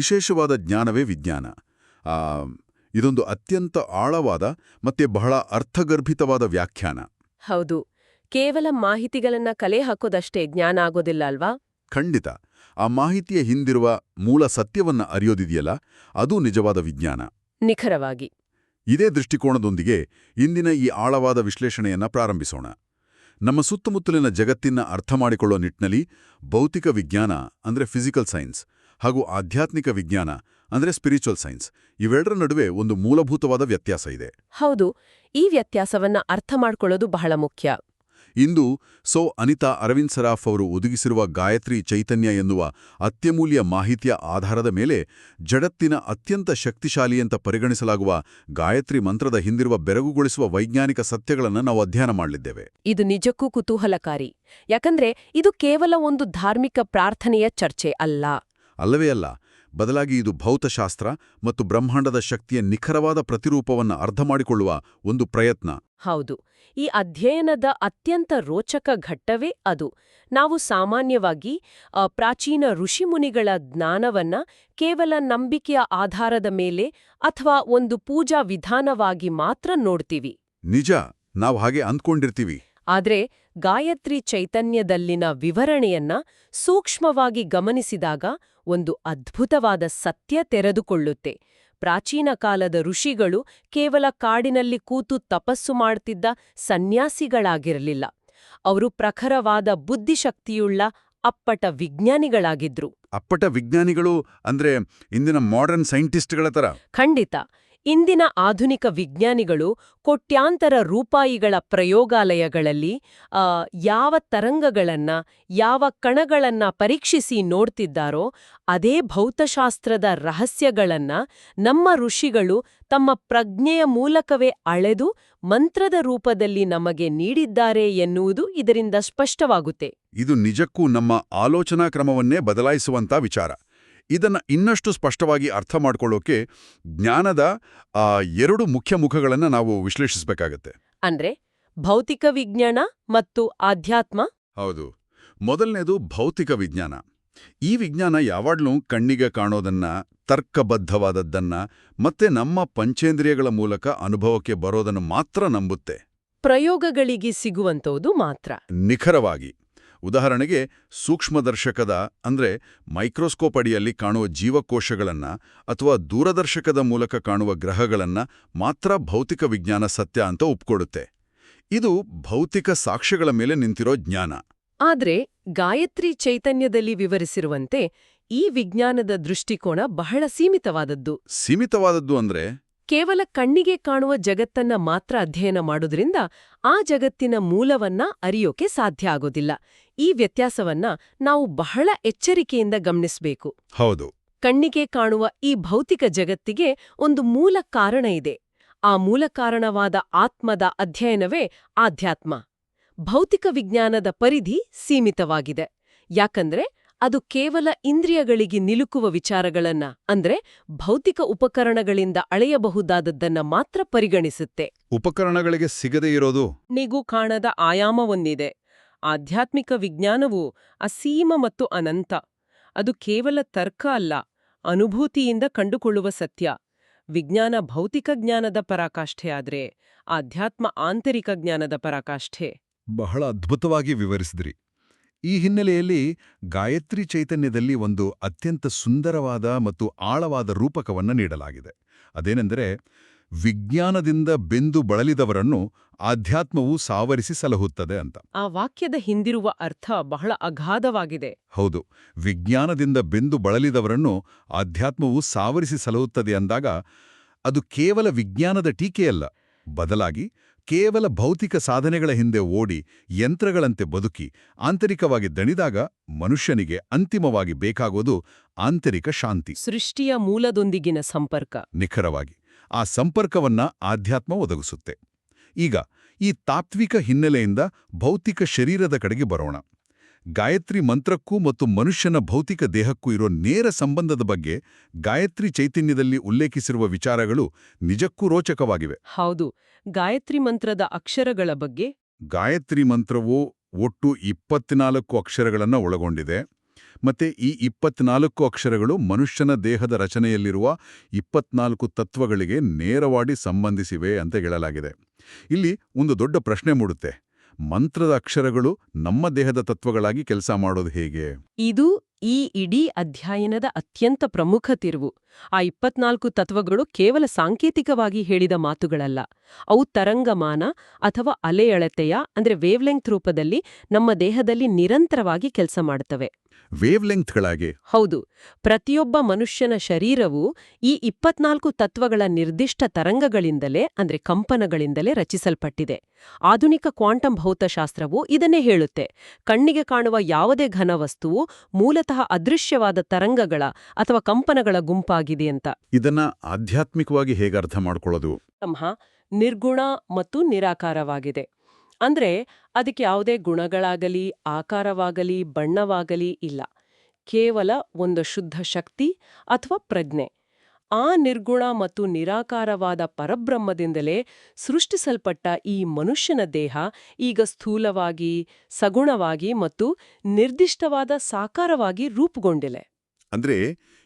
ವಿಶೇಷವಾದ ಜ್ಞಾನವೇ ವಿಜ್ಞಾನ. ಆ, ಇದೊಂದು ಅತ್ಯಂತ ಆಳವಾದ ಮತ್ತೆ ಬಹಳ ಅರ್ಥಗರ್ಭಿತವಾದ ವ್ಯಾಖ್ಯಾನ. ಹೌದು, ಕೇವಲ ಮಾಹಿತಿಗಳನ್ನ ಕಲೆ ಹಾಕೋದಷ್ಟೇ ಜ್ಞಾನ ಆಗೋದಿಲ್ಲ ಅಲ್ವಾ? ಖಂಡಿತ. ಆ ಮಾಹಿತಿಯ ಹಿಂದಿರುವ ಮೂಲ ಸತ್ಯವನ್ನ ಅರಿಯೋದಿದೆಯಲ್ಲ, ಅದು ನಿಜವಾದ ವಿಜ್ಞಾನ. ನಿಖರವಾಗಿ. ಇದೇ ದೃಷ್ಟಿಕೋನದೊಂದಿಗೆ ಇಂದಿನ ಈ ಆಳವಾದ ವಿಶ್ಲೇಷಣೆಯನ್ನ ಪ್ರಾರಂಭಿಸೋಣ. ನಮ್ಮ ಸುತ್ತಮುತ್ತಲಿನ ಜಗತ್ತಿನ ಅರ್ಥಮಾಡಿಕೊಳ್ಳೋ ನಿಟ್ಟಿನಲ್ಲಿ ಭೌತಿಕ ವಿಜ್ಞಾನ ಅಂದ್ರೆ ಫಿಸಿಕಲ್ ಸೈನ್ಸ್ ಹಾಗೂ ಆಧ್ಯಾತ್ಮಿಕ ವಿಜ್ಞಾನ ಅಂದ್ರೆ ಸ್ಪಿರಿಚುವಲ್ ಸೈನ್ಸ್ ಇವೆರಡರ ನಡುವೆ ಒಂದು ಮೂಲಭೂತವಾದ ವ್ಯತ್ಯಾಸ ಇದೆ. ಹೌದು, ಈ ವ್ಯತ್ಯಾಸವನ್ನ ಅರ್ಥ ಮಾಡ್ಕೊಳ್ಳೋದು ಬಹಳ ಮುಖ್ಯ. ಇಂದು ಅನಿತಾ ಅರವಿಂದ್ ಸರಾಫ್ ಅವರು ಒದಗಿಸಿರುವ ಗಾಯತ್ರಿ ಚೈತನ್ಯ ಎನ್ನುವ ಅತ್ಯಮೂಲ್ಯ ಮಾಹಿತಿಯ ಆಧಾರದ ಮೇಲೆ ಜಗತ್ತಿನ ಅತ್ಯಂತ ಶಕ್ತಿಶಾಲಿಯಂತ ಪರಿಗಣಿಸಲಾಗುವ ಗಾಯತ್ರಿ ಮಂತ್ರದ ಹಿಂದಿರುವ ಬೆರಗುಗೊಳಿಸುವ ವೈಜ್ಞಾನಿಕ ಸತ್ಯಗಳನ್ನು ನಾವು ಅಧ್ಯಯನ ಮಾಡಲಿದ್ದೇವೆ. ಇದು ನಿಜಕ್ಕೂ ಕುತೂಹಲಕಾರಿ, ಯಾಕಂದ್ರೆ ಇದು ಕೇವಲ ಒಂದು ಧಾರ್ಮಿಕ ಪ್ರಾರ್ಥನೆಯ ಚರ್ಚೆ ಅಲ್ಲ. ಅಲ್ಲವೇ ಅಲ್ಲ, ಬದಲಾಗಿ ಇದು ಭೌತಶಾಸ್ತ್ರ ಮತ್ತು ಬ್ರಹ್ಮಾಂಡದ ಶಕ್ತಿಯ ನಿಖರವಾದ ಪ್ರತಿರೂಪವನ್ನು ಅರ್ಥಮಾಡಿಕೊಳ್ಳುವ ಒಂದು ಪ್ರಯತ್ನ. ಹೌದು, ಈ ಅಧ್ಯಯನದ ಅತ್ಯಂತ ರೋಚಕ ಘಟ್ಟವೇ ಅದು. ನಾವು ಸಾಮಾನ್ಯವಾಗಿ ಪ್ರಾಚೀನ ಋಷಿಮುನಿಗಳ ಜ್ಞಾನವನ್ನ ಕೇವಲ ನಂಬಿಕೆಯ ಆಧಾರದ ಮೇಲೆ ಅಥವಾ ಒಂದು ಪೂಜಾ ವಿಧಾನವಾಗಿ ಮಾತ್ರ ನೋಡ್ತೀವಿ. ನಿಜ, ನಾವು ಹಾಗೆ ಅಂದ್ಕೊಂಡಿರ್ತೀವಿ. ಆದ್ರೆ ಗಾಯತ್ರಿ ಚೈತನ್ಯದಲ್ಲಿನ ವಿವರಣೆಯನ್ನ ಸೂಕ್ಷ್ಮವಾಗಿ ಗಮನಿಸಿದಾಗ ಒಂದು ಅದ್ಭುತವಾದ ಸತ್ಯ ತೆರೆದುಕೊಳ್ಳುತ್ತೆ. ಪ್ರಾಚೀನ ಕಾಲದ ಋಷಿಗಳು ಕೇವಲ ಕಾಡಿನಲ್ಲಿ ಕೂತು ತಪಸ್ಸು ಮಾಡ್ತಿದ್ದ ಸನ್ಯಾಸಿಗಳಾಗಿರಲಿಲ್ಲ. ಅವರು ಪ್ರಖರವಾದ ಬುದ್ಧಿಶಕ್ತಿಯುಳ್ಳ ಅಪ್ಪಟ ವಿಜ್ಞಾನಿಗಳಾಗಿದ್ರು. ಅಪ್ಪಟ ವಿಜ್ಞಾನಿಗಳು ಅಂದ್ರೆ ಇಂದಿನ ಮಾಡರ್ನ್ ಸೈಂಟಿಸ್ಟ್ಗಳ ತರ? ಖಂಡಿತ. ಇಂದಿನ ಆಧುನಿಕ ವಿಜ್ಞಾನಿಗಳು ಕೋಟ್ಯಾಂತರ ರೂಪಾಯಿಗಳ ಪ್ರಯೋಗಾಲಯಗಳಲ್ಲಿ ಯಾವ ತರಂಗಗಳನ್ನ, ಯಾವ ಕಣಗಳನ್ನ ಪರೀಕ್ಷಿಸಿ ನೋಡ್ತಿದ್ದಾರೋ ಅದೇ ಭೌತಶಾಸ್ತ್ರದ ರಹಸ್ಯಗಳನ್ನ ನಮ್ಮ ಋಷಿಗಳು ತಮ್ಮ ಪ್ರಜ್ಞೆಯ ಮೂಲಕವೇ ಅಳೆದು ಮಂತ್ರದ ರೂಪದಲ್ಲಿ ನಮಗೆ ನೀಡಿದ್ದಾರೆ ಎನ್ನುವುದು ಇದರಿಂದ ಸ್ಪಷ್ಟವಾಗುತ್ತೆ. ಇದು ನಿಜಕ್ಕೂ ನಮ್ಮ ಆಲೋಚನಾ ಕ್ರಮವನ್ನೇ ಬದಲಾಯಿಸುವಂಥ ವಿಚಾರ. ಇದನ್ನು ಇನ್ನಷ್ಟು ಸ್ಪಷ್ಟವಾಗಿ ಅರ್ಥ ಮಾಡ್ಕೊಳ್ಳೋಕೆ ಜ್ಞಾನದ ಎರಡು ಮುಖ್ಯ ಮುಖಗಳನ್ನು ನಾವು ವಿಶ್ಲೇಷಿಸಬೇಕಾಗತ್ತೆ. ಅಂದ್ರೆ ಭೌತಿಕ ವಿಜ್ಞಾನ ಮತ್ತು ಆಧ್ಯಾತ್ಮ. ಹೌದು. ಮೊದಲನೇದು ಭೌತಿಕ ವಿಜ್ಞಾನ. ಈ ವಿಜ್ಞಾನ ಯಾವಾಗ್ಲೂ ಕಣ್ಣಿಗೆ ಕಾಣೋದನ್ನ, ತರ್ಕಬದ್ಧವಾದದ್ದನ್ನ ಮತ್ತೆ ನಮ್ಮ ಪಂಚೇಂದ್ರಿಯಗಳ ಮೂಲಕ ಅನುಭವಕ್ಕೆ ಬರೋದನ್ನು ಮಾತ್ರ ನಂಬುತ್ತೆ. ಪ್ರಯೋಗಗಳಿಗೆ ಸಿಗುವಂಥದ್ದು ಮಾತ್ರ. ನಿಖರವಾಗಿ. ಉದಾಹರಣೆಗೆ ಸೂಕ್ಷ್ಮದರ್ಶಕದ ಅಂದ್ರೆ ಮೈಕ್ರೋಸ್ಕೋಪ್ ಅಡಿಯಲ್ಲಿ ಕಾಣುವ ಜೀವಕೋಶಗಳನ್ನ ಅಥವಾ ದೂರದರ್ಶಕದ ಮೂಲಕ ಕಾಣುವ ಗ್ರಹಗಳನ್ನ ಮಾತ್ರ ಭೌತಿಕ ವಿಜ್ಞಾನ ಸತ್ಯ ಅಂತ ಒಪ್ಕೊಡುತ್ತೆ. ಇದು ಭೌತಿಕ ಸಾಕ್ಷ್ಯಗಳ ಮೇಲೆ ನಿಂತಿರೋ ಜ್ಞಾನ. ಆದ್ರೆ ಗಾಯತ್ರಿ ಚೈತನ್ಯದಲ್ಲಿ ವಿವರಿಸಿರುವಂತೆ ಈ ವಿಜ್ಞಾನದ ದೃಷ್ಟಿಕೋನ ಬಹಳ ಸೀಮಿತವಾದದ್ದು. ಸೀಮಿತವಾದದ್ದು ಅಂದ್ರೆ ಕೇವಲ ಕಣ್ಣಿಗೆ ಕಾಣುವ ಜಗತ್ತನ್ನ ಮಾತ್ರ ಅಧ್ಯಯನ ಮಾಡೋದ್ರಿಂದ ಆ ಜಗತ್ತಿನ ಮೂಲವನ್ನ ಅರಿಯೋಕೆ ಸಾಧ್ಯ ಆಗೋದಿಲ್ಲ. ಈ ವ್ಯತ್ಯಾಸವನ್ನ ನಾವು ಬಹಳ ಎಚ್ಚರಿಕೆಯಿಂದ ಗಮನಿಸಬೇಕು. ಹೌದು. ಕಣ್ಣಿಗೆ ಕಾಣುವ ಈ ಭೌತಿಕ ಜಗತ್ತಿಗೆ ಒಂದು ಮೂಲ ಕಾರಣ ಇದೆ. ಆ ಮೂಲ ಕಾರಣವಾದ ಆತ್ಮದ ಅಧ್ಯಯನವೇ ಆಧ್ಯಾತ್ಮ. ಭೌತಿಕ ವಿಜ್ಞಾನದ ಪರಿಧಿ ಸೀಮಿತವಾಗಿದೆ. ಯಾಕಂದ್ರೆ ಅದು ಕೇವಲ ಇಂದ್ರಿಯಗಳಿಗೆ ನಿಲುಕುವ ವಿಚಾರಗಳನ್ನ, ಅಂದ್ರೆ ಭೌತಿಕ ಉಪಕರಣಗಳಿಂದ ಅಳೆಯಬಹುದಾದದ್ದನ್ನ ಮಾತ್ರ ಪರಿಗಣಿಸುತ್ತೆ. ಉಪಕರಣಗಳಿಗೆ ಸಿಗದೇ ಇರೋದು ನಿಗೂ ಕಾಣದ ಆಯಾಮವೊಂದಿದೆ. ಆಧ್ಯಾತ್ಮಿಕ ವಿಜ್ಞಾನವು ಅಸೀಮ ಮತ್ತು ಅನಂತ. ಅದು ಕೇವಲ ತರ್ಕ ಅಲ್ಲ, ಅನುಭೂತಿಯಿಂದ ಕಂಡುಕೊಳ್ಳುವ ಸತ್ಯ. ವಿಜ್ಞಾನ ಭೌತಿಕ ಜ್ಞಾನದ ಪರಾಕಾಷ್ಠೆಯಾದ್ರೆ ಆಧ್ಯಾತ್ಮ ಆಂತರಿಕ ಜ್ಞಾನದ ಪರಾಕಾಷ್ಠೆ. ಬಹಳ ಅದ್ಭುತವಾಗಿ ವಿವರಿಸಿದ್ರಿ. ಈ ಹಿನ್ನೆಲೆಯಲ್ಲಿ ಗಾಯತ್ರಿ ಚೈತನ್ಯದಲ್ಲಿ ಒಂದು ಅತ್ಯಂತ ಸುಂದರವಾದ ಮತ್ತು ಆಳವಾದ ರೂಪಕವನ್ನು ನೀಡಲಾಗಿದೆ. ಅದೇನೆಂದರೆ, ವಿಜ್ಞಾನದಿಂದ ಬೆಂದು ಬಳಲಿದವರನ್ನು ಆಧ್ಯಾತ್ಮವು ಸಾವರಿಸಿ ಸಲಹುತ್ತದೆ ಅಂತ. ಆ ವಾಕ್ಯದ ಹಿಂದಿರುವ ಅರ್ಥ ಬಹಳ ಅಗಾಧವಾಗಿದೆ. ಹೌದು. ವಿಜ್ಞಾನದಿಂದ ಬೆಂದು ಬಳಲಿದವರನ್ನು ಆಧ್ಯಾತ್ಮವು ಸಾವರಿಸಿ ಸಲಹುತ್ತದೆ ಅಂದಾಗ ಅದು ಕೇವಲ ವಿಜ್ಞಾನದ ಟೀಕೆಯಲ್ಲ, ಬದಲಾಗಿ ಕೇವಲ ಭೌತಿಕ ಸಾಧನೆಗಳ ಹಿಂದೆ ಓಡಿ ಯಂತ್ರಗಳಂತೆ ಬದುಕಿ ಆಂತರಿಕವಾಗಿ ದಣಿದಾಗ ಮನುಷ್ಯನಿಗೆ ಅಂತಿಮವಾಗಿ ಬೇಕಾಗೋದು ಆಂತರಿಕ ಶಾಂತಿ, ಸೃಷ್ಟಿಯ ಮೂಲದೊಂದಿಗಿನ ಸಂಪರ್ಕ. ನಿಖರವಾಗಿ ಆ ಸಂಪರ್ಕವನ್ನ ಆಧ್ಯಾತ್ಮ ಒದಗಿಸುತ್ತೆ. ಈಗ ಈ ತಾತ್ವಿಕ ಹಿನ್ನೆಲೆಯಿಂದ ಭೌತಿಕ ಶರೀರದ ಕಡೆಗೆ ಬರೋಣ. ಗಾಯತ್ರಿ ಮಂತ್ರಕ್ಕೂ ಮತ್ತು ಮನುಷ್ಯನ ಭೌತಿಕ ದೇಹಕ್ಕೂ ಇರೋ ನೇರ ಸಂಬಂಧದ ಬಗ್ಗೆ ಗಾಯತ್ರಿ ಚೈತನ್ಯದಲ್ಲಿ ಉಲ್ಲೇಖಿಸಿರುವ ವಿಚಾರಗಳು ನಿಜಕ್ಕೂ ರೋಚಕವಾಗಿವೆ. ಹೌದು. ಗಾಯತ್ರಿ ಮಂತ್ರದ ಅಕ್ಷರಗಳ ಬಗ್ಗೆ. ಗಾಯತ್ರಿ ಮಂತ್ರವು ಒಟ್ಟು 24 ಅಕ್ಷರಗಳನ್ನು ಒಳಗೊಂಡಿದೆ ಮತ್ತೆ ಈ 24 ಅಕ್ಷರಗಳು ಮನುಷ್ಯನ ದೇಹದ ರಚನೆಯಲ್ಲಿರುವ 24 ತತ್ವಗಳಿಗೆ ನೇರವಾಗಿ ಸಂಬಂಧಿಸಿವೆ ಅಂತ ಹೇಳಲಾಗಿದೆ. ಇಲ್ಲಿ ಒಂದು ದೊಡ್ಡ ಪ್ರಶ್ನೆ ಮೂಡುತ್ತೆ. ಮಂತ್ರದ ಅಕ್ಷರಗಳು ನಮ್ಮ ದೇಹದ ತತ್ವಗಳಾಗಿ ಕೆಲಸ ಮಾಡೋದು ಹೇಗೆ? ಇದು ಈ ಇಡೀ ಅಧ್ಯಯನದ ಅತ್ಯಂತ ಪ್ರಮುಖ ತಿರುವು. ಆ 24 ತತ್ವಗಳು ಕೇವಲ ಸಾಂಕೇತಿಕವಾಗಿ ಹೇಳಿದ ಮಾತುಗಳಲ್ಲ. ಅವು ತರಂಗಮಾನ ಅಥವಾ ಅಲೆಯಳತೆಯ ವೇವ್ಲೆಂಗ್ತ್ ರೂಪದಲ್ಲಿ ನಮ್ಮ ದೇಹದಲ್ಲಿ ನಿರಂತರವಾಗಿ ಕೆಲಸ ಮಾಡುತ್ತವೆ. ವೇವ್ಲೆಂಗ್ತ್ಗಳಾಗಿ? ಹೌದು. ಪ್ರತಿಯೊಬ್ಬ ಮನುಷ್ಯನ ಶರೀರವು ಈ 24 ತತ್ವಗಳ ನಿರ್ದಿಷ್ಟ ತರಂಗಗಳಿಂದಲೇ ಕಂಪನಗಳಿಂದಲೇ ರಚಿಸಲ್ಪಟ್ಟಿದೆ. ಆಧುನಿಕ ಕ್ವಾಂಟಮ್ ಭೌತಶಾಸ್ತ್ರವು ಇದನ್ನೇ ಹೇಳುತ್ತೆ. ಕಣ್ಣಿಗೆ ಕಾಣುವ ಯಾವುದೇ ಘನವಸ್ತುವು ಮೂಲತಃ ಅದೃಶ್ಯವಾದ ತರಂಗಗಳ ಅಥವಾ ಕಂಪನಗಳ ಗುಂಪಾಗಿದೆ ಅಂತ. ಇದನ್ನ ಆಧ್ಯಾತ್ಮಿಕವಾಗಿ ಹೇಗೆ ಅರ್ಥ ಮಾಡ್ಕೊಳ್ಳೋದು? ನಿರ್ಗುಣ ಮತ್ತು ನಿರಾಕಾರವಾಗಿದೆ. ಅದಕ್ಕೆ ಯಾವುದೇ ಗುಣಗಳಾಗಲಿ ಆಕಾರವಾಗಲಿ ಬಣ್ಣವಾಗಲಿ ಇಲ್ಲ. ಕೇವಲ ಒಂದು ಶುದ್ಧ ಶಕ್ತಿ ಅಥವಾ ಪ್ರಜ್ಞೆ. ಆ ನಿರ್ಗುಣ ಮತ್ತು ನಿರಾಕಾರವಾದ ಪರಬ್ರಹ್ಮದಿಂದಲೇ ಸೃಷ್ಟಿಸಲ್ಪಟ್ಟ ಈ ಮನುಷ್ಯನ ದೇಹ ಈಗ ಸ್ಥೂಲವಾಗಿ, ಸಗುಣವಾಗಿ ಮತ್ತು ನಿರ್ದಿಷ್ಟವಾದ ಸಾಕಾರವಾಗಿ ರೂಪುಗೊಂಡಿದೆ. ಅಂದ್ರೆ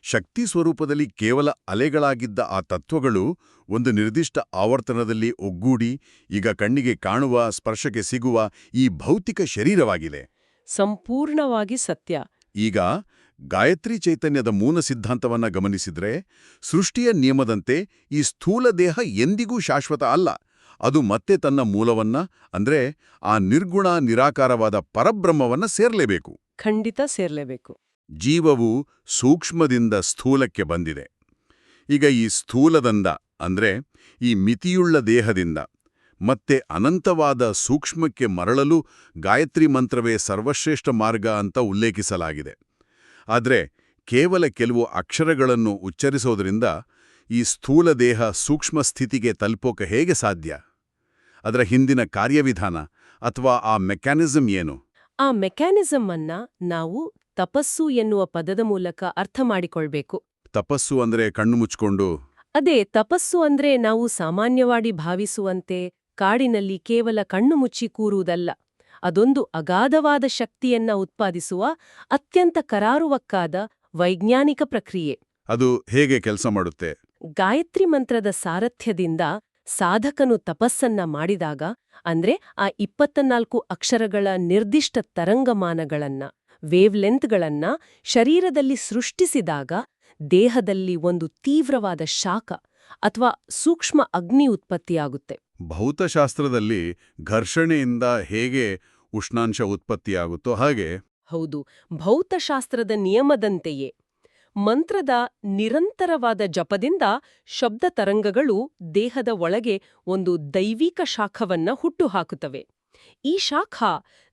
ಶಕ್ತಿ ಸ್ವರೂಪದಲ್ಲಿ ಕೇವಲ ಅಲೆಗಳಾಗಿದ್ದ ಆ ತತ್ವಗಳು ಒಂದು ನಿರ್ದಿಷ್ಟ ಆವರ್ತನದಲ್ಲಿ ಒಗ್ಗೂಡಿ ಈಗ ಕಣ್ಣಿಗೆ ಕಾಣುವ, ಸ್ಪರ್ಶಕ್ಕೆ ಸಿಗುವ ಈ ಭೌತಿಕ ಶರೀರವಾಗಿದೆ. ಸಂಪೂರ್ಣವಾಗಿ ಸತ್ಯ. ಈಗ ಗಾಯತ್ರಿ ಚೈತನ್ಯದ ಮೂಲ ಸಿದ್ಧಾಂತವನ್ನ ಗಮನಿಸಿದ್ರೆ, ಸೃಷ್ಟಿಯ ನಿಯಮದಂತೆ ಈ ಸ್ಥೂಲ ದೇಹ ಎಂದಿಗೂ ಶಾಶ್ವತ ಅಲ್ಲ. ಅದು ಮತ್ತೆ ತನ್ನ ಮೂಲವನ್ನ ಆ ನಿರ್ಗುಣ ನಿರಾಕಾರವಾದ ಪರಬ್ರಹ್ಮವನ್ನ ಸೇರ್ಲೇಬೇಕು. ಖಂಡಿತ ಸೇರ್ಲೇಬೇಕು. ಜೀವವು ಸೂಕ್ಷ್ಮದಿಂದ ಸ್ಥೂಲಕ್ಕೆ ಬಂದಿದೆ. ಈಗ ಈ ಸ್ಥೂಲದಿಂದ ಈ ಮಿತಿಯುಳ್ಳ ದೇಹದಿಂದ ಮತ್ತೆ ಅನಂತವಾದ ಸೂಕ್ಷ್ಮಕ್ಕೆ ಮರಳಲು ಗಾಯತ್ರಿ ಮಂತ್ರವೇ ಸರ್ವಶ್ರೇಷ್ಠ ಮಾರ್ಗ ಅಂತ ಉಲ್ಲೇಖಿಸಲಾಗಿದೆ. ಆದರೆ ಕೇವಲ ಕೆಲವು ಅಕ್ಷರಗಳನ್ನು ಉಚ್ಚರಿಸೋದ್ರಿಂದ ಈ ಸ್ಥೂಲ ದೇಹ ಸೂಕ್ಷ್ಮ ಸ್ಥಿತಿಗೆ ತಲುಪೋಕೆ ಹೇಗೆ ಸಾಧ್ಯ? ಅದರ ಹಿಂದಿನ ಕಾರ್ಯವಿಧಾನ ಅಥವಾ ಆ ಮೆಕ್ಯಾನಿಸಮ್ ಏನು? ಆ ಮೆಕ್ಯಾನಿಸಮ್ ಅನ್ನ ನಾವು ತಪಸ್ಸು ಎನ್ನುವ ಪದದ ಮೂಲಕ ಅರ್ಥ ಮಾಡಿಕೊಳ್ಬೇಕು. ತಪಸ್ಸು ಕಣ್ಣು ಮುಚ್ಕೊಂಡು? ಅದೇ, ತಪಸ್ಸು ನಾವು ಸಾಮಾನ್ಯವಾಗಿ ಭಾವಿಸುವಂತೆ ಕಾಡಿನಲ್ಲಿ ಕೇವಲ ಕಣ್ಣು ಮುಚ್ಚಿ ಕೂರುವುದಲ್ಲ. ಅದೊಂದು ಅಗಾಧವಾದ ಶಕ್ತಿಯನ್ನ ಉತ್ಪಾದಿಸುವ ಅತ್ಯಂತ ಕರಾರುವಕ್ಕಾದ ವೈಜ್ಞಾನಿಕ ಪ್ರಕ್ರಿಯೆ. ಅದು ಹೇಗೆ ಕೆಲಸ ಮಾಡುತ್ತೆ? ಗಾಯತ್ರಿ ಮಂತ್ರದ ಸಾರಥ್ಯದಿಂದ ಸಾಧಕನು ತಪಸ್ಸನ್ನ ಮಾಡಿದಾಗ, ಆ 24 ಅಕ್ಷರಗಳ ನಿರ್ದಿಷ್ಟ ತರಂಗಮಾನಗಳನ್ನ, ವೇವ್ಲೆಂತ್ಗಳನ್ನ ಶರೀರದಲ್ಲಿ ಸೃಷ್ಟಿಸಿದಾಗ ದೇಹದಲ್ಲಿ ಒಂದು ತೀವ್ರವಾದ ಶಾಖ ಅಥವಾ ಸೂಕ್ಷ್ಮ ಅಗ್ನಿ ಉತ್ಪತ್ತಿಯಾಗುತ್ತೆ. ಭೌತಶಾಸ್ತ್ರದಲ್ಲಿ ಘರ್ಷಣೆಯಿಂದ ಹೇಗೆ ಉಷ್ಣಾಂಶ ಉತ್ಪತ್ತಿಯಾಗುತ್ತೋ ಹಾಗೆ? ಹೌದು, ಭೌತಶಾಸ್ತ್ರದ ನಿಯಮದಂತೆಯೇ ಮಂತ್ರದ ನಿರಂತರವಾದ ಜಪದಿಂದ ಶಬ್ದ ತರಂಗಗಳು ದೇಹದ ಒಳಗೆ ಒಂದು ದೈವಿಕ ಶಾಖವನ್ನ ಹುಟ್ಟುಹಾಕುತ್ತವೆ. ಈ ಶಾಖ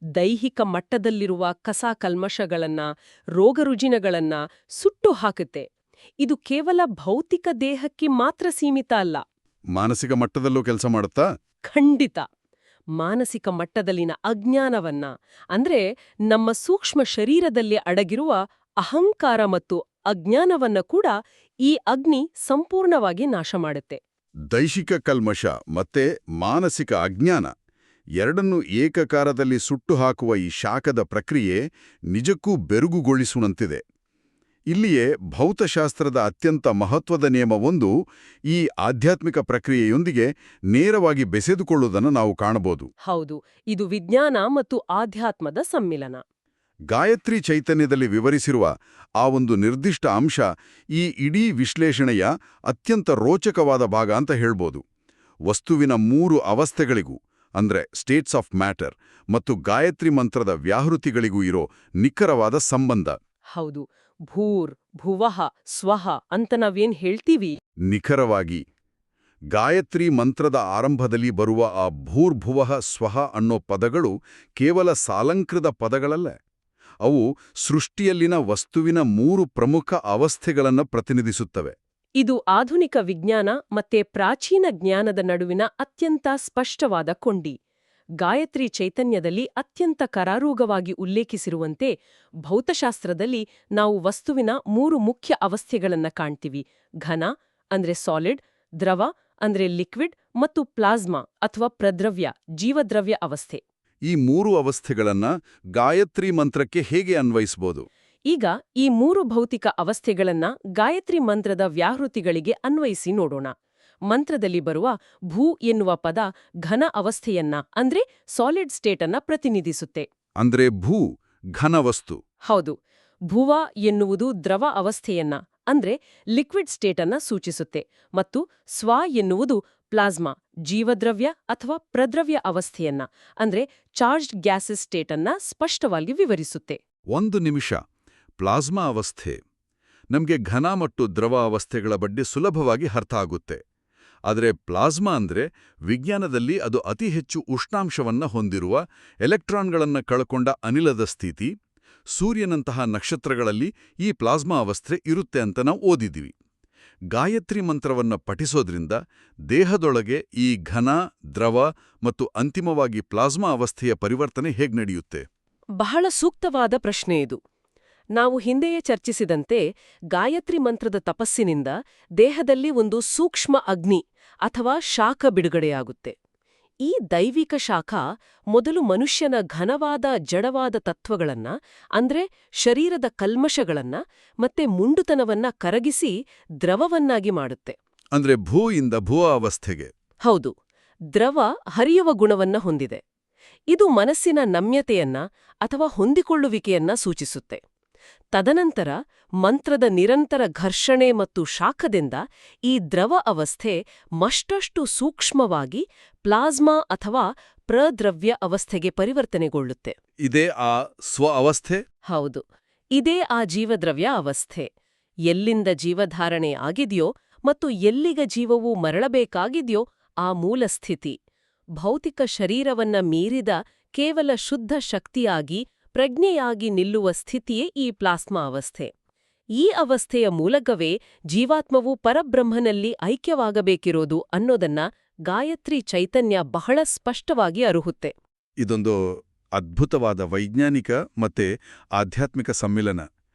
ದೈಹಿಕ ಮಟ್ಟದಲ್ಲಿರುವ ಕಲ್ಮಶಗಳನ್ನ, ರೋಗರುಜಿನಗಳನ್ನ ಸುಟ್ಟು ಹಾಕುತ್ತೆ. ಇದು ಕೇವಲ ಭೌತಿಕ ದೇಹಕ್ಕೆ ಮಾತ್ರ ಸೀಮಿತ ಅಲ್ಲ. ಮಾನಸಿಕ ಮಟ್ಟದಲ್ಲೂ ಕೆಲಸ ಮಾಡುತ್ತಾ? ಖಂಡಿತ. ಮಾನಸಿಕ ಮಟ್ಟದಲ್ಲಿನ ಅಜ್ಞಾನವನ್ನ, ನಮ್ಮ ಸೂಕ್ಷ್ಮ ಶರೀರದಲ್ಲಿ ಅಡಗಿರುವ ಅಹಂಕಾರ ಮತ್ತು ಅಜ್ಞಾನವನ್ನ ಕೂಡ ಈ ಅಗ್ನಿ ಸಂಪೂರ್ಣವಾಗಿ ನಾಶ ಮಾಡುತ್ತೆ. ದೈಹಿಕ ಕಲ್ಮಶ ಮತ್ತೆ ಮಾನಸಿಕ ಅಜ್ಞಾನ ಎರಡನ್ನೂ ಏಕಕಾಲದಲ್ಲಿ ಸುಟ್ಟು ಹಾಕುವ ಈ ಶಾಖದ ಪ್ರಕ್ರಿಯೆ ನಿಜಕ್ಕೂ ಬೆರುಗುಗೊಳಿಸುವಂತಿದೆ. ಇಲ್ಲಿಯೇ ಭೌತಶಾಸ್ತ್ರದ ಅತ್ಯಂತ ಮಹತ್ವದ ನಿಯಮವೊಂದು ಈ ಆಧ್ಯಾತ್ಮಿಕ ಪ್ರಕ್ರಿಯೆಯೊಂದಿಗೆ ನೇರವಾಗಿ ಬೆಸೆದುಕೊಳ್ಳುವುದನ್ನು ನಾವು ಕಾಣಬಹುದು. ಹೌದು, ಇದು ವಿಜ್ಞಾನ ಮತ್ತು ಆಧ್ಯಾತ್ಮದ ಸಮ್ಮಿಲನ. ಗಾಯತ್ರಿ ಚೈತನ್ಯದಲ್ಲಿ ವಿವರಿಸಿರುವ ಆ ಒಂದು ನಿರ್ದಿಷ್ಟ ಅಂಶ ಈ ಇಡೀ ವಿಶ್ಲೇಷಣೆಯ ಅತ್ಯಂತ ರೋಚಕವಾದ ಭಾಗ ಅಂತ ಹೇಳ್ಬೋದು. ವಸ್ತುವಿನ 3 ಅವಸ್ಥೆಗಳಿಗೂ ಸ್ಟೇಟ್ಸ್ ಆಫ್ ಮ್ಯಾಟರ್ ಮತ್ತು ಗಾಯತ್ರಿ ಮಂತ್ರದ ವ್ಯಾಹೃತಿಗಳಿಗೂ ಇರೋ ನಿಖರವಾದ ಸಂಬಂಧ. ಹೌದು, ಭೂರ್ ಭುವಃ ಸ್ವಃ ಅಂತ ನಾವೇನ್ ಹೇಳ್ತೀವಿ, ನಿಖರವಾಗಿ ಗಾಯತ್ರಿ ಮಂತ್ರದ ಆರಂಭದಲ್ಲಿ ಬರುವ ಆ ಭೂರ್ಭುವಃ ಸ್ವಃ ಅನ್ನೋ ಪದಗಳು ಕೇವಲ ಸಾಲಂಕೃತ ಪದಗಳಲ್ಲ. ಅವು ಸೃಷ್ಟಿಯಲ್ಲಿನ ವಸ್ತುವಿನ 3 ಪ್ರಮುಖ ಅವಸ್ಥೆಗಳನ್ನು ಪ್ರತಿನಿಧಿಸುತ್ತವೆ. ಇದು ಆಧುನಿಕ ವಿಜ್ಞಾನ ಮತ್ತೆ ಪ್ರಾಚೀನ ಜ್ಞಾನದ ನಡುವಿನ ಅತ್ಯಂತ ಸ್ಪಷ್ಟವಾದ ಕೊಂಡಿ. ಗಾಯತ್ರಿ ಚೈತನ್ಯದಲ್ಲಿ ಅತ್ಯಂತ ಕರಾರೂಗವಾಗಿ ಉಲ್ಲೇಖಿಸಿರುವಂತೆ ಭೌತಶಾಸ್ತ್ರದಲ್ಲಿ ನಾವು ವಸ್ತುವಿನ 3 ಮುಖ್ಯ ಅವಸ್ಥೆಗಳನ್ನ ಕಾಣ್ತೀವಿ. ಘನ ಸಾಲಿಡ್, ದ್ರವ ಲಿಕ್ವಿಡ್ ಮತ್ತು ಪ್ಲಾಸ್ಮಾ ಅಥವಾ ಪ್ರದ್ರವ್ಯ ಜೀವದ್ರವ್ಯ ಅವಸ್ಥೆ. ಈ 3 ಅವಸ್ಥೆಗಳನ್ನ ಗಾಯತ್ರಿ ಮಂತ್ರಕ್ಕೆ ಹೇಗೆ ಅನ್ವಯಿಸಬಹುದು? ಈಗ ಈ 3 ಭೌತಿಕ ಅವಸ್ಥೆಗಳನ್ನ ಗಾಯತ್ರಿ ಮಂತ್ರದ ವ್ಯಾಹೃತಿಗಳಿಗೆ ಅನ್ವಯಿಸಿ ನೋಡೋಣ. ಮಂತ್ರದಲ್ಲಿ ಬರುವ ಭೂ ಎನ್ನುವ ಪದ ಘನ ಅವಸ್ಥೆಯನ್ನ ಅಂದ್ರೆ ಸಾಲಿಡ್ ಸ್ಟೇಟನ್ನ ಪ್ರತಿನಿಧಿಸುತ್ತೆ. ಅಂದ್ರೆ ಭೂ ಘನವಸ್ತು. ಹೌದು. ಭುವ ಎನ್ನುವುದು ದ್ರವ ಅವಸ್ಥೆಯನ್ನ ಅಂದ್ರೆ ಲಿಕ್ವಿಡ್ ಸ್ಟೇಟನ್ನ ಸೂಚಿಸುತ್ತೆ ಮತ್ತು ಸ್ವ ಎನ್ನುವುದು ಪ್ಲಾಸ್ಮಾ ಜೀವದ್ರವ್ಯ ಅಥವಾ ಪ್ರದ್ರವ್ಯ ಅವಸ್ಥೆಯನ್ನ ಅಂದ್ರೆ ಚಾರ್ಜ್ಡ್ ಗ್ಯಾಸಸ್ ಸ್ಟೇಟನ್ನ ಸ್ಪಷ್ಟವಾಗಿ ವಿವರಿಸುತ್ತೆ. ಒಂದು ನಿಮಿಷ. ಪ್ಲಾಸ್ಮಾ ಅವಸ್ಥೆ ನಮಗೆ ಘನ ಮತ್ತು ದ್ರವ ಅವಸ್ಥೆಗಳ ಬಗ್ಗೆ ಸುಲಭವಾಗಿ ಅರ್ಥ ಆಗುತ್ತೆ. ಆದರೆ ಪ್ಲಾಸ್ಮಾ ಅಂದ್ರೆ ವಿಜ್ಞಾನದಲ್ಲಿ ಅದು ಅತಿ ಹೆಚ್ಚು ಉಷ್ಣಾಂಶವನ್ನ ಹೊಂದಿರುವ ಎಲೆಕ್ಟ್ರಾನ್ಗಳನ್ನ ಕಳ್ಕೊಂಡ ಅನಿಲದ ಸ್ಥಿತಿ. ಸೂರ್ಯನಂತಹ ನಕ್ಷತ್ರಗಳಲ್ಲಿ ಈ ಪ್ಲಾಸ್ಮಾ ಅವಸ್ಥೆ ಇರುತ್ತೆ ಅಂತ ನಾವು ಓದಿದ್ದೀವಿ. ಗಾಯತ್ರಿ ಮಂತ್ರವನ್ನ ಪಠಿಸೋದ್ರಿಂದ ದೇಹದೊಳಗೆ ಈ ಘನ, ದ್ರವ ಮತ್ತು ಅಂತಿಮವಾಗಿ ಪ್ಲಾಸ್ಮಾ ಅವಸ್ಥೆಯ ಪರಿವರ್ತನೆ ಹೇಗೆ ನಡೆಯುತ್ತೆ? ಬಹಳ ಸೂಕ್ತವಾದ ಪ್ರಶ್ನೆ ಇದು. ನಾವು ಹಿಂದೆಯೇ ಚರ್ಚಿಸಿದಂತೆ ಗಾಯತ್ರಿ ಮಂತ್ರದ ತಪಸ್ಸಿನಿಂದ ದೇಹದಲ್ಲಿ ಒಂದು ಸೂಕ್ಷ್ಮ ಅಗ್ನಿ ಅಥವಾ ಶಾಖ ಬಿಡುಗಡೆಯಾಗುತ್ತೆ. ಈ ದೈವಿಕ ಶಾಖ ಮೊದಲು ಮನುಷ್ಯನ ಘನವಾದ ಜಡವಾದ ತತ್ವಗಳನ್ನ ಅಂದ್ರೆ ಶರೀರದ ಕಲ್ಮಶಗಳನ್ನ ಮತ್ತೆ ಮುಂಡುತನವನ್ನ ಕರಗಿಸಿ ದ್ರವವನ್ನಾಗಿ ಮಾಡುತ್ತೆ. ಅಂದ್ರೆ ಭೂಯಿಂದ ಭುವ ಅವಸ್ಥೆಗೆ. ಹೌದು. ದ್ರವ ಹರಿಯುವ ಗುಣವನ್ನ ಹೊಂದಿದೆ. ಇದು ಮನಸ್ಸಿನ ನಮ್ಯತೆಯನ್ನ ಅಥವಾ ಹೊಂದಿಕೊಳ್ಳುವಿಕೆಯನ್ನ ಸೂಚಿಸುತ್ತೆ. ತದನಂತರ ಮಂತ್ರದ ನಿರಂತರ ಘರ್ಷಣೆ ಮತ್ತು ಶಾಖದಿಂದ ಈ ದ್ರವ ಅವಸ್ಥೆ ಮತ್ತಷ್ಟು ಸೂಕ್ಷ್ಮವಾಗಿ ಪ್ಲಾಸ್ಮಾ ಅಥವಾ ಪ್ರದ್ರವ್ಯ ಅವಸ್ಥೆಗೆ ಪರಿವರ್ತನೆಗೊಳ್ಳುತ್ತೆ. ಇದೇ ಆ ಸ್ವ ಅವಸ್ಥೆ? ಹೌದು. ಇದೇ ಆ ಜೀವದ್ರವ್ಯ ಅವಸ್ಥೆ. ಎಲ್ಲಿಂದ ಜೀವಧಾರಣೆ ಆಗಿದೆಯೋ ಮತ್ತು ಎಲ್ಲಿಗ ಜೀವವು ಮರಳಬೇಕಾಗಿದೆಯೋ ಆ ಮೂಲ ಸ್ಥಿತಿ. ಭೌತಿಕ ಶರೀರವನ್ನ ಮೀರಿದ ಕೇವಲ ಶುದ್ಧ ಶಕ್ತಿಯಾಗಿ ಪ್ರಜ್ಞೆಯಾಗಿ ನಿಲ್ಲುವ ಸ್ಥಿತಿಯೇ ಈ ಪ್ಲಾಸ್ಮಾ ಅವಸ್ಥೆ. ಈ ಅವಸ್ಥೆಯ ಮೂಲಕವೇ ಜೀವಾತ್ಮವು ಪರಬ್ರಹ್ಮನಲ್ಲಿ ಐಕ್ಯವಾಗಬೇಕಿರೋದು ಅನ್ನೋದನ್ನ ಗಾಯತ್ರಿ ಚೈತನ್ಯ ಬಹಳ ಸ್ಪಷ್ಟವಾಗಿ ಅರುಹುತ್ತೆ. ಇದೊಂದು ಅದ್ಭುತವಾದ ವೈಜ್ಞಾನಿಕ ಮತ್ತೆ ಆಧ್ಯಾತ್ಮಿಕ ಸಮ್ಮಿಲನ.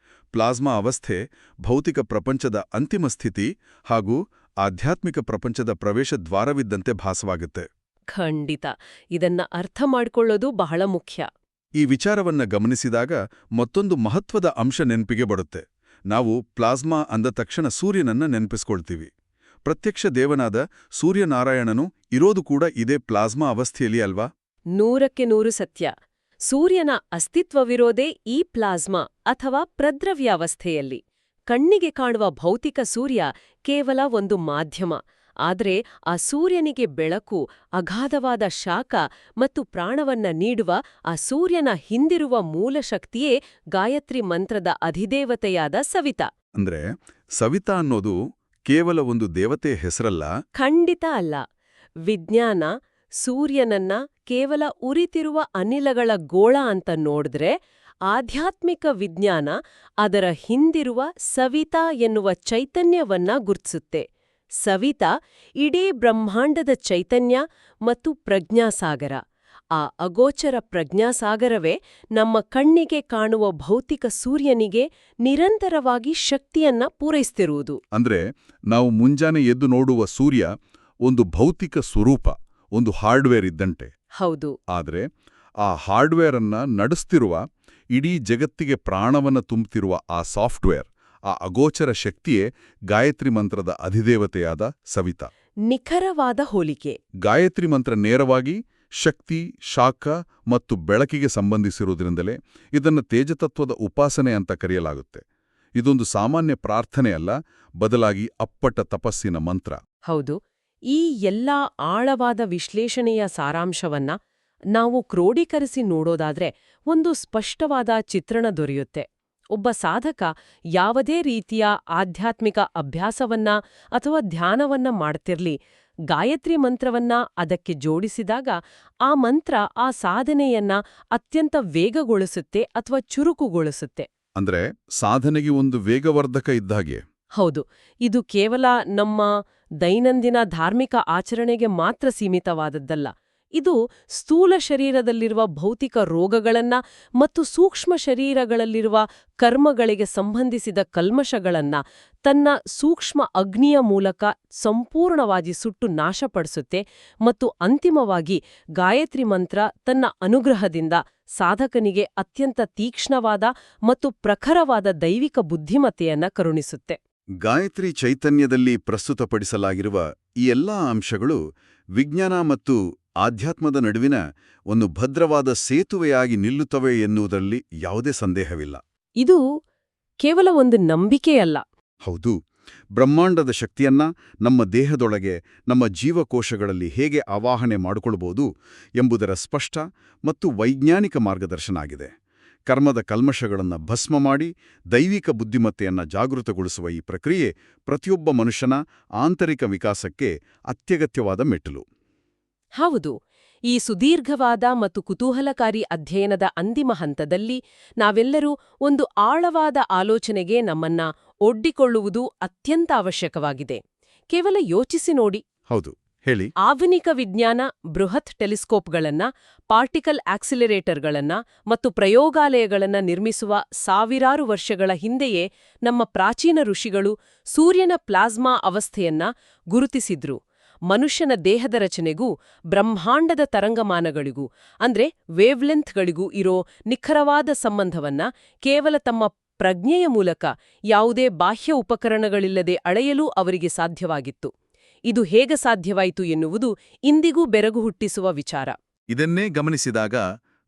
ಪ್ಲಾಸ್ಮಾ ಅವಸ್ಥೆ ಭೌತಿಕ ಪ್ರಪಂಚದ ಅಂತಿಮ ಸ್ಥಿತಿ ಹಾಗೂ ಆಧ್ಯಾತ್ಮಿಕ ಪ್ರಪಂಚದ ಪ್ರವೇಶ ದ್ವಾರವಿದ್ದಂತೆ ಭಾಸವಾಗುತ್ತೆ. ಖಂಡಿತ. ಇದನ್ನ ಅರ್ಥ ಮಾಡ್ಕೊಳ್ಳೋದು ಬಹಳ ಮುಖ್ಯ. ಈ ವಿಚಾರವನ್ನ ಗಮನಿಸಿದಾಗ ಮತ್ತೊಂದು ಮಹತ್ವದ ಅಂಶ ನೆನಪಿಗೆ ಬರುತ್ತೆ. ನಾವು ಪ್ಲಾಸ್ಮಾ ಅಂದ ತಕ್ಷಣ ಸೂರ್ಯನನ್ನ ನೆನಪಿಸ್ಕೊಳ್ತೀವಿ. ಪ್ರತ್ಯಕ್ಷ ದೇವನಾದ ಸೂರ್ಯನಾರಾಯಣನು ಇರೋದು ಕೂಡ ಇದೇ ಪ್ಲಾಸ್ಮಾ ಅವಸ್ಥೆಯಲ್ಲಿ ಅಲ್ವಾ? 100% ಸತ್ಯ. ಸೂರ್ಯನ ಅಸ್ತಿತ್ವವಿರೋದೇ ಈ ಪ್ಲಾಸ್ಮಾ ಅಥವಾ ಪ್ರದ್ರವ್ಯಾವಸ್ಥೆಯಲ್ಲಿ. ಕಣ್ಣಿಗೆ ಕಾಣುವ ಭೌತಿಕ ಸೂರ್ಯ ಕೇವಲ ಒಂದು ಮಾಧ್ಯಮ. ಆದರೆ ಆ ಸೂರ್ಯನಿಗೆ ಬೆಳಕು, ಅಗಾಧವಾದ ಶಾಖ ಮತ್ತು ಪ್ರಾಣವನ್ನ ನೀಡುವ ಆ ಸೂರ್ಯನ ಹಿಂದಿರುವ ಮೂಲ ಶಕ್ತಿಯೇ ಗಾಯತ್ರಿ ಮಂತ್ರದ ಅಧಿದೇವತೆಯಾದ ಸವಿತಾ. ಅಂದ್ರೆ ಸವಿತಾ ಅನ್ನೋದು ಕೇವಲ ಒಂದು ದೇವತೆಯ ಹೆಸರಲ್ಲ. ಖಂಡಿತ ಅಲ್ಲ. ವಿಜ್ಞಾನ ಸೂರ್ಯನನ್ನ ಕೇವಲ ಉರಿತಿರುವ ಅನಿಲಗಳ ಗೋಳ ಅಂತ ನೋಡಿದ್ರೆ, ಆಧ್ಯಾತ್ಮಿಕ ವಿಜ್ಞಾನ ಅದರ ಹಿಂದಿರುವ ಸವಿತಾ ಎನ್ನುವ ಚೈತನ್ಯವನ್ನ ಗುರ್ತಿಸುತ್ತೆ. ಸವಿತಾ ಇಡೀ ಬ್ರಹ್ಮಾಂಡದ ಚೈತನ್ಯ ಮತ್ತು ಪ್ರಜ್ಞಾಸಾಗರ. ಆ ಅಗೋಚರ ಪ್ರಜ್ಞಾಸಾಗರವೇ ನಮ್ಮ ಕಣ್ಣಿಗೆ ಕಾಣುವ ಭೌತಿಕ ಸೂರ್ಯನಿಗೆ ನಿರಂತರವಾಗಿ ಶಕ್ತಿಯನ್ನ ಪೂರೈಸ್ತಿರುವುದು. ಅಂದ್ರೆ ನಾವು ಮುಂಜಾನೆ ಎದ್ದು ನೋಡುವ ಸೂರ್ಯ ಒಂದು ಭೌತಿಕ ಸ್ವರೂಪ, ಒಂದು ಹಾರ್ಡ್ವೇರ್ ಇದ್ದಂತೆ. ಹೌದು. ಆದರೆ ಆ ಹಾರ್ಡ್ವೇರ್ ಅನ್ನ ನಡೆಸ್ತಿರುವ, ಇಡೀ ಜಗತ್ತಿಗೆ ಪ್ರಾಣವನ್ನ ತುಂಬುತ್ತಿರುವ ಆ ಸಾಫ್ಟ್ವೇರ್, ಆ ಅಗೋಚರ ಶಕ್ತಿಯೇ ಗಾಯತ್ರಿ ಮಂತ್ರದ ಅಧಿದೇವತೆಯಾದ ಸವಿತಾ. ನಿಖರವಾದ ಹೋಲಿಕೆ. ಗಾಯತ್ರಿ ಮಂತ್ರ ನೇರವಾಗಿ ಶಕ್ತಿ, ಶಾಖ ಮತ್ತು ಬೆಳಕಿಗೆ ಸಂಬಂಧಿಸಿರುವುದರಿಂದಲೇ ಇದನ್ನು ತೇಜತತ್ವದ ಉಪಾಸನೆ ಅಂತ ಕರೆಯಲಾಗುತ್ತೆ. ಇದೊಂದು ಸಾಮಾನ್ಯ ಪ್ರಾರ್ಥನೆ ಅಲ್ಲ, ಬದಲಾಗಿ ಅಪ್ಪಟ ತಪಸ್ಸಿನ ಮಂತ್ರ. ಹೌದು. ಈ ಎಲ್ಲಾ ಆಳವಾದ ವಿಶ್ಲೇಷಣೆಯ ಸಾರಾಂಶವನ್ನ ನಾವು ಕ್ರೋಢೀಕರಿಸಿ ನೋಡೋದಾದ್ರೆ ಒಂದು ಸ್ಪಷ್ಟವಾದ ಚಿತ್ರಣ ದೊರೆಯುತ್ತೆ. ಒಬ್ಬ ಸಾಧಕ ಯಾವುದೇ ರೀತಿಯ ಆಧ್ಯಾತ್ಮಿಕ ಅಭ್ಯಾಸವನ್ನ ಅಥವಾ ಧ್ಯಾನವನ್ನ ಮಾಡ್ತಿರ್ಲಿ, ಗಾಯತ್ರಿ ಮಂತ್ರವನ್ನ ಅದಕ್ಕೆ ಜೋಡಿಸಿದಾಗ ಆ ಮಂತ್ರ ಆ ಸಾಧನೆಯನ್ನ ಅತ್ಯಂತ ವೇಗಗೊಳಿಸುತ್ತೆ ಅಥವಾ ಚುರುಕುಗೊಳಿಸುತ್ತೆ. ಅಂದ್ರೆ ಸಾಧನೆಗೆ ಒಂದು ವೇಗವರ್ಧಕ ಇದ್ದಾಗೆ. ಹೌದು. ಇದು ಕೇವಲ ನಮ್ಮ ದೈನಂದಿನ ಧಾರ್ಮಿಕ ಆಚರಣೆಗೆ ಮಾತ್ರ ಸೀಮಿತವಾದದ್ದಲ್ಲ. ಇದು ಸ್ಥೂಲ ಶರೀರದಲ್ಲಿರುವ ಭೌತಿಕ ರೋಗಗಳನ್ನ ಮತ್ತು ಸೂಕ್ಷ್ಮ ಶರೀರಗಳಲ್ಲಿರುವ ಕರ್ಮಗಳಿಗೆ ಸಂಬಂಧಿಸಿದ ಕಲ್ಮಶಗಳನ್ನ ತನ್ನ ಸೂಕ್ಷ್ಮ ಅಗ್ನಿಯ ಮೂಲಕ ಸಂಪೂರ್ಣವಾಗಿ ಸುಟ್ಟು ನಾಶಪಡಿಸುತ್ತೆ ಮತ್ತು ಅಂತಿಮವಾಗಿ ಗಾಯತ್ರಿ ಮಂತ್ರ ತನ್ನ ಅನುಗ್ರಹದಿಂದ ಸಾಧಕನಿಗೆ ಅತ್ಯಂತ ತೀಕ್ಷ್ಣವಾದ ಮತ್ತು ಪ್ರಖರವಾದ ದೈವಿಕ ಬುದ್ಧಿಮತ್ತೆಯನ್ನ ಕರುಣಿಸುತ್ತೆ. ಗಾಯತ್ರಿ ಚೈತನ್ಯದಲ್ಲಿ ಪ್ರಸ್ತುತಪಡಿಸಲಾಗಿರುವ ಈ ಎಲ್ಲಾ ಅಂಶಗಳು ವಿಜ್ಞಾನ ಮತ್ತು ಆಧ್ಯಾತ್ಮದ ನಡುವಿನ ಒಂದು ಭದ್ರವಾದ ಸೇತುವೆಯಾಗಿ ನಿಲ್ಲುತ್ತವೆ ಎನ್ನುವುದರಲ್ಲಿ ಯಾವುದೇ ಸಂದೇಹವಿಲ್ಲ. ಇದು ಕೇವಲ ಒಂದು ನಂಬಿಕೆಯಲ್ಲ. ಹೌದು, ಬ್ರಹ್ಮಾಂಡದ ಶಕ್ತಿಯನ್ನ ನಮ್ಮ ದೇಹದೊಳಗೆ, ನಮ್ಮ ಜೀವಕೋಶಗಳಲ್ಲಿ ಹೇಗೆ ಆವಾಹನೆ ಮಾಡಿಕೊಳ್ಳಬಹುದು ಎಂಬುದರ ಸ್ಪಷ್ಟ ಮತ್ತು ವೈಜ್ಞಾನಿಕ ಮಾರ್ಗದರ್ಶನ ಆಗಿದೆ. ಕರ್ಮದ ಕಲ್ಮಶಗಳನ್ನು ಭಸ್ಮ ಮಾಡಿ ದೈವಿಕ ಬುದ್ಧಿಮತ್ತೆಯನ್ನ ಜಾಗೃತಗೊಳಿಸುವ ಈ ಪ್ರಕ್ರಿಯೆ ಪ್ರತಿಯೊಬ್ಬ ಮನುಷ್ಯನ ಆಂತರಿಕ ವಿಕಾಸಕ್ಕೆ ಅತ್ಯಗತ್ಯವಾದ ಮೆಟ್ಟಿಲು. ಹೌದು, ಈ ಸುದೀರ್ಘವಾದ ಮತ್ತು ಕುತೂಹಲಕಾರಿ ಅಧ್ಯಯನದ ಅಂತಿಮ ಹಂತದಲ್ಲಿ ನಾವೆಲ್ಲರೂ ಒಂದು ಆಳವಾದ ಆಲೋಚನೆಗೆ ನಮ್ಮನ್ನ ಒಡ್ಡಿಕೊಳ್ಳುವುದು ಅತ್ಯಂತ ಅವಶ್ಯಕವಾಗಿದೆ. ಕೇವಲ ಯೋಚಿಸಿ ನೋಡಿ. ಹೌದು, ಹೇಳಿ. ಆಧುನಿಕ ವಿಜ್ಞಾನ ಬೃಹತ್ ಟೆಲಿಸ್ಕೋಪ್ಗಳನ್ನ, ಪಾರ್ಟಿಕಲ್ ಆಕ್ಸಿಲರೇಟರ್ಗಳನ್ನ ಮತ್ತು ಪ್ರಯೋಗಾಲಯಗಳನ್ನ ನಿರ್ಮಿಸುವ ಸಾವಿರಾರು ವರ್ಷಗಳ ಹಿಂದೆಯೇ ನಮ್ಮ ಪ್ರಾಚೀನ ಋಷಿಗಳು ಸೂರ್ಯನ ಪ್ಲಾಸ್ಮಾ ಅವಸ್ಥೆಯನ್ನ ಗುರುತಿಸಿದ್ರು. ಮನುಷ್ಯನ ದೇಹದ ರಚನೆಗೂ ಬ್ರಹ್ಮಾಂಡದ ತರಂಗಮಾನಗಳಿಗೂ ಅಂದ್ರೆ ವೇವ್ಲೆಂತ್ಗಳಿಗೂ ಇರೋ ನಿಖರವಾದ ಸಂಬಂಧವನ್ನ ಕೇವಲ ತಮ್ಮ ಪ್ರಜ್ಞೆಯ ಮೂಲಕ ಯಾವುದೇ ಬಾಹ್ಯ ಉಪಕರಣಗಳಿಲ್ಲದೆ ಅಳೆಯಲು ಅವರಿಗೆ ಸಾಧ್ಯವಾಗಿತ್ತು. ಇದು ಹೇಗೆ ಸಾಧ್ಯವಾಯಿತು ಎನ್ನುವುದು ಇಂದಿಗೂ ಬೆರಗು ಹುಟ್ಟಿಸುವ ವಿಚಾರ. ಇದನ್ನೇ ಗಮನಿಸಿದಾಗ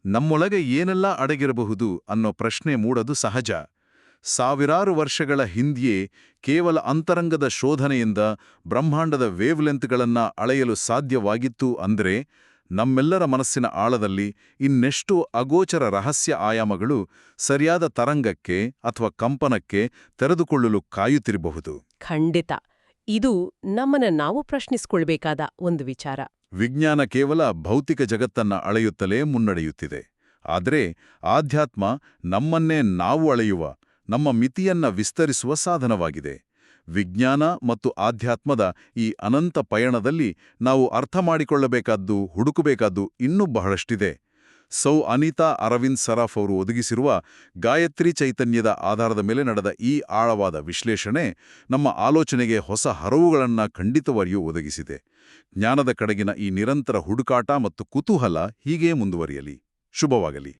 ನಮ್ಮೊಳಗೆ ಏನೆಲ್ಲ ಅಡಗಿರಬಹುದು ಅನ್ನೋ ಪ್ರಶ್ನೆ ಮೂಡೋದು ಸಹಜ. ಸಾವಿರಾರು ವರ್ಷಗಳ ಹಿಂದೆಯೇ ಕೇವಲ ಅಂತರಂಗದ ಶೋಧನೆಯಿಂದ ಬ್ರಹ್ಮಾಂಡದ ವೇವ್ಲೆಂತ್ಗಳನ್ನ ಅಳೆಯಲು ಸಾಧ್ಯವಾಗಿತ್ತು ಅಂದ್ರೆ ನಮ್ಮೆಲ್ಲರ ಮನಸ್ಸಿನ ಆಳದಲ್ಲಿ ಇನ್ನೆಷ್ಟೋ ಅಗೋಚರ ರಹಸ್ಯ ಆಯಾಮಗಳು ಸರಿಯಾದ ತರಂಗಕ್ಕೆ ಅಥವಾ ಕಂಪನಕ್ಕೆ ತೆರೆದುಕೊಳ್ಳಲು ಕಾಯುತ್ತಿರಬಹುದು. ಖಂಡಿತ. ಇದು ನಮ್ಮನ್ನ ನಾವು ಪ್ರಶ್ನಿಸಿಕೊಳ್ಬೇಕಾದ ಒಂದು ವಿಚಾರ. ವಿಜ್ಞಾನ ಕೇವಲ ಭೌತಿಕ ಜಗತ್ತನ್ನ ಅಳೆಯುತ್ತಲೇ ಮುನ್ನಡೆಯುತ್ತಿದೆ. ಆದರೆ ಆಧ್ಯಾತ್ಮ ನಮ್ಮನ್ನೇ ನಾವು ಅಳೆಯುವ, ನಮ್ಮ ಮಿತಿಯನ್ನ ವಿಸ್ತರಿಸುವ ಸಾಧನವಾಗಿದೆ. ವಿಜ್ಞಾನ ಮತ್ತು ಆಧ್ಯಾತ್ಮದ ಈ ಅನಂತ ಪಯಣದಲ್ಲಿ ನಾವು ಅರ್ಥ ಮಾಡಿಕೊಳ್ಳಬೇಕಾದ್ದು, ಹುಡುಕಬೇಕಾದ್ದು ಇನ್ನೂ ಬಹಳಷ್ಟಿದೆ. ಸೌ ಅನಿತಾ ಅರವಿಂದ್ ಸರಾಫ್ ಅವರು ಒದಗಿಸಿರುವ ಗಾಯತ್ರಿ ಚೈತನ್ಯದ ಆಧಾರದ ಮೇಲೆ ನಡೆದ ಈ ಆಳವಾದ ವಿಶ್ಲೇಷಣೆ ನಮ್ಮ ಆಲೋಚನೆಗೆ ಹೊಸ ಹರವುಗಳನ್ನ ಖಂಡಿತವಾಗಿಯೂ ಒದಗಿಸಿದೆ. ಜ್ಞಾನದ ಕಡೆಗಿನ ಈ ನಿರಂತರ ಹುಡುಕಾಟ ಮತ್ತು ಕುತೂಹಲ ಹೀಗೇ ಮುಂದುವರಿಯಲಿ. ಶುಭವಾಗಲಿ.